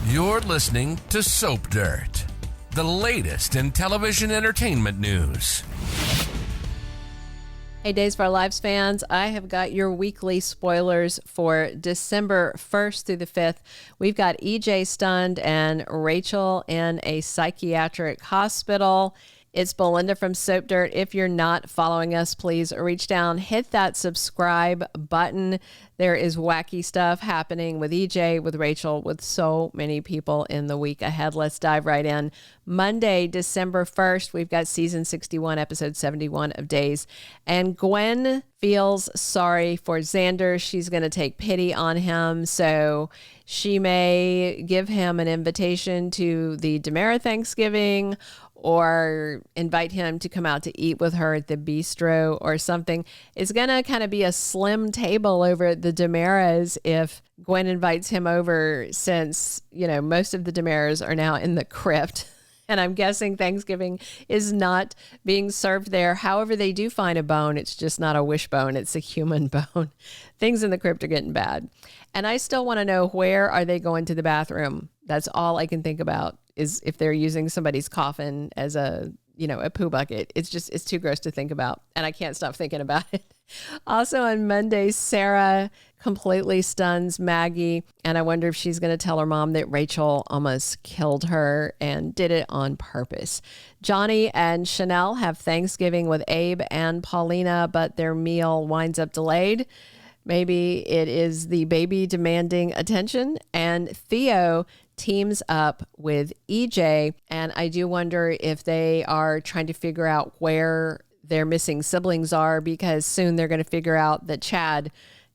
You're listening to Soap Dirt, the latest in television entertainment news. Hey, Days of Our Lives fans, I have got your weekly spoilers for December 1st through the 5th. We've got EJ stunned and Rachel in a psychiatric hospital. It's Belinda from Soap Dirt. If you're not following us, please reach down, hit that subscribe button. There is wacky stuff happening with EJ, with Rachel, with so many people in the week ahead. Let's dive right in. Monday, December 1st, we've got season 61, episode 71 of Days. And Gwen feels sorry for Xander. She's going to take pity on him. So she may give him an invitation to the DiMera Thanksgiving, or invite him to come out to eat with her at the bistro or something. It's going to kind of be a slim table over at the DiMeras if Gwen invites him over, since, you know, most of the DiMeras are now in the crypt. And I'm guessing Thanksgiving is not being served there. However, they do find a bone. It's just not a wishbone. It's a human bone. Things in the crypt are getting bad. And I still want to know, where are they going to the bathroom? That's all I can think about, is if they're using somebody's coffin as a poo bucket. It's too gross to think about. And I can't stop thinking about it. Also on Monday, Sarah completely stuns Maggie. And I wonder if she's going to tell her mom that Rachel almost killed her and did it on purpose. Johnny and Chanel have Thanksgiving with Abe and Paulina, but their meal winds up delayed. Maybe it is the baby demanding attention. And Theo teams up with EJ. And I do wonder if they are trying to figure out where their missing siblings are, because soon they're going to figure out that Chad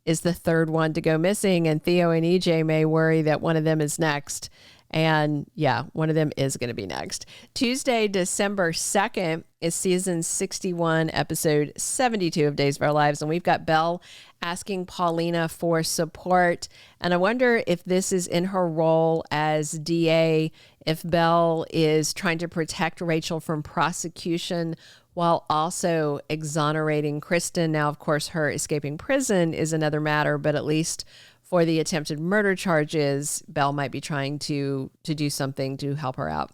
is the third one to go missing. And Theo and EJ may worry that one of them is next. And yeah, one of them is going to be next. Tuesday, December 2nd is season 61, episode 72 of Days of Our Lives. And we've got Belle asking Paulina for support. And I wonder if this is in her role as DA, if Belle is trying to protect Rachel from prosecution while also exonerating Kristen. Now, of course, her escaping prison is another matter, but at least for the attempted murder charges, Belle might be trying to do something to help her out.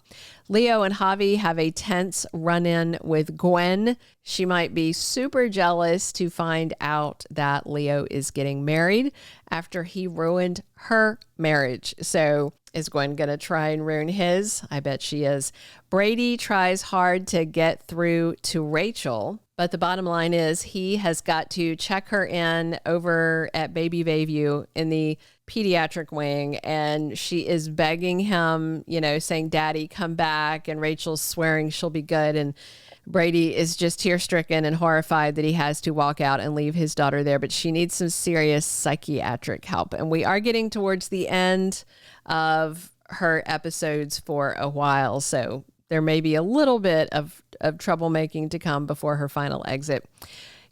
Leo and Javi have a tense run-in with Gwen. She might be super jealous to find out that Leo is getting married after he ruined her marriage. So is Gwen going to try and ruin his? I bet she is. Brady tries hard to get through to Rachel, but the bottom line is he has got to check her in over at Baby Bayview in the pediatric wing, and she is begging him, saying, "Daddy, come back," and Rachel's swearing she'll be good, and Brady is just tear-stricken and horrified that he has to walk out and leave his daughter there, but she needs some serious psychiatric help. And we are getting towards the end of her episodes for a while, so there may be a little bit of troublemaking to come before her final exit.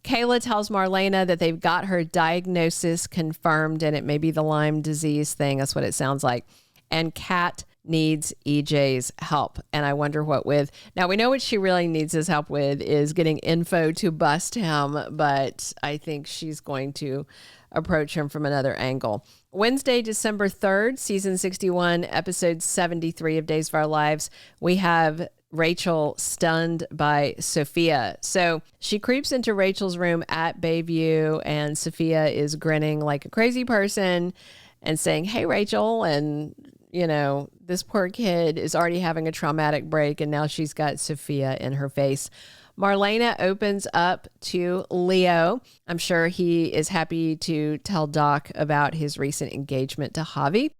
Kayla tells Marlena that they've got her diagnosis confirmed, and it may be the Lyme disease thing. That's what it sounds like. And Kat needs EJ's help, and I wonder what with. Now, we know what she really needs his help with is getting info to bust him, but I think she's going to approach him from another angle. Wednesday, December 3rd, season 61, episode 73 of Days of Our Lives, we have Rachel stunned by Sophia. So she creeps into Rachel's room at Bayview, and Sophia is grinning like a crazy person and saying, "Hey, Rachel," and this poor kid is already having a traumatic break, and now she's got Sophia in her face. Marlena opens up to Leo. I'm sure he is happy to tell Doc about his recent engagement to Javi.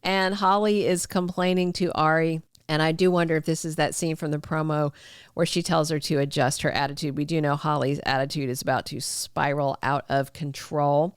And Holly is complaining to Ari. And I do wonder if this is that scene from the promo where she tells her to adjust her attitude. We do know Holly's attitude is about to spiral out of control.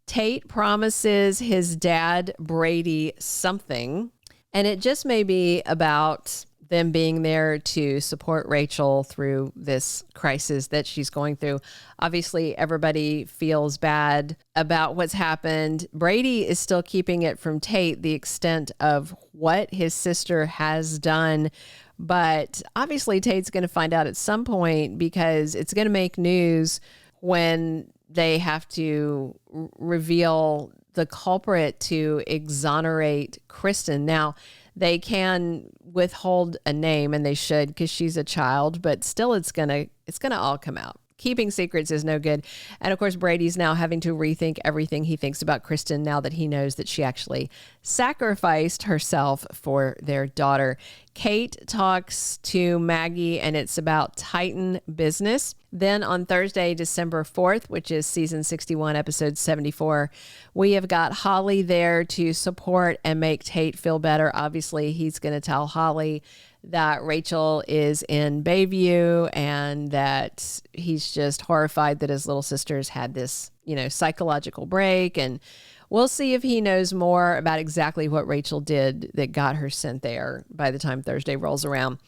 Tate promises his dad, Brady, something. And it just may be about them being there to support Rachel through this crisis that she's going through. Obviously, everybody feels bad about what's happened. Brady is still keeping it from Tate, the extent of what his sister has done. But obviously, Tate's going to find out at some point, because it's going to make news when they have to reveal the culprit to exonerate Kristen. Now, they can withhold a name, and they should, because she's a child, but still it's gonna all come out. Keeping secrets is no good. And of course, Brady's now having to rethink everything he thinks about Kristen now that he knows that she actually sacrificed herself for their daughter. Kate talks to Maggie, and it's about Titan business. Then on Thursday, December 4th, which is season 61, episode 74, we have got Holly there to support and make Tate feel better. Obviously, he's going to tell Holly that Rachel is in Bayview and that he's just horrified that his little sister's had this, psychological break. And we'll see if he knows more about exactly what Rachel did that got her sent there by the time Thursday rolls around.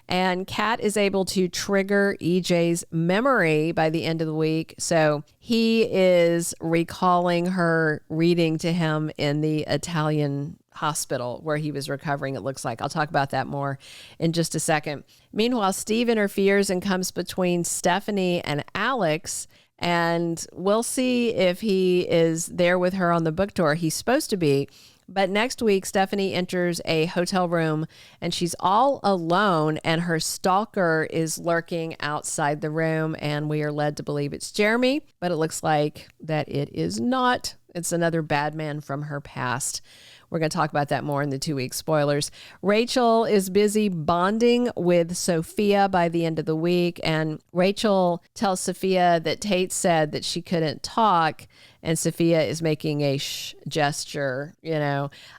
And Kat is able to trigger EJ's memory by the end of the week. So he is recalling her reading to him in the Italian hospital where he was recovering, it looks like. I'll talk about that more in just a second. Meanwhile, Steve interferes and comes between Stephanie and Alex, and we'll see if he is there with her on the book tour. He's supposed to be. But next week, Stephanie enters a hotel room and she's all alone, and her stalker is lurking outside the room, and we are led to believe it's Jeremy, but it looks like that it is not. It's another bad man from her past. We're going to talk about that more in the 2-week spoilers. Rachel is busy bonding with Sophia by the end of the week, and Rachel tells Sophia that Tate said that she couldn't talk, and Sophia is making a shh gesture.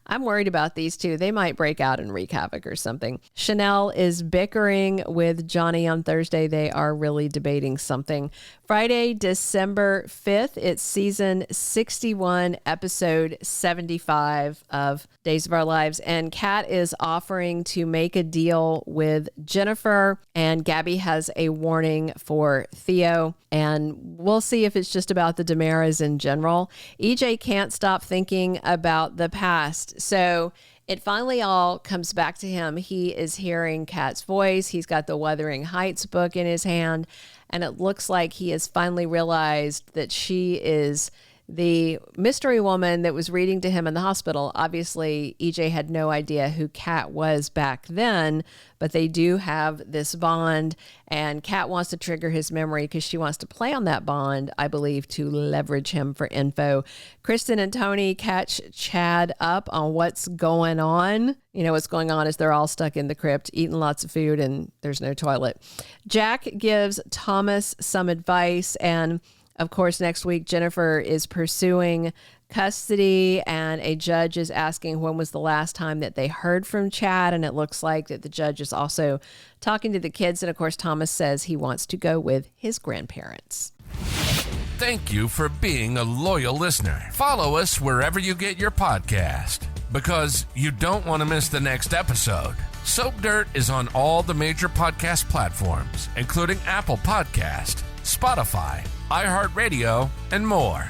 I'm worried about these two. They might break out and wreak havoc or something. Chanel is bickering with Johnny on Thursday. They are really debating something. Friday, December 5th, it's season 61, episode 75 of Days of Our Lives. And Kat is offering to make a deal with Jennifer, and Gabby has a warning for Theo. And we'll see if it's just about the DiMeras in general. EJ can't stop thinking about the past. So it finally all comes back to him. He is hearing Kat's voice. He's got the Wuthering Heights book in his hand. And it looks like he has finally realized that she is the mystery woman that was reading to him in the hospital. Obviously, EJ had no idea who Kat was back then, but they do have this bond, and Kat wants to trigger his memory because she wants to play on that bond, I believe, to leverage him for info. Kristen and Tony catch Chad up on what's going on. What's going on is they're all stuck in the crypt, eating lots of food, and there's no toilet. Jack gives Thomas some advice, and of course, next week, Jennifer is pursuing custody, and a judge is asking when was the last time that they heard from Chad. And it looks like that the judge is also talking to the kids. And of course, Thomas says he wants to go with his grandparents. Thank you for being a loyal listener. Follow us wherever you get your podcast, because you don't want to miss the next episode. Soap Dirt is on all the major podcast platforms, including Apple Podcast, Spotify, iHeartRadio, and more.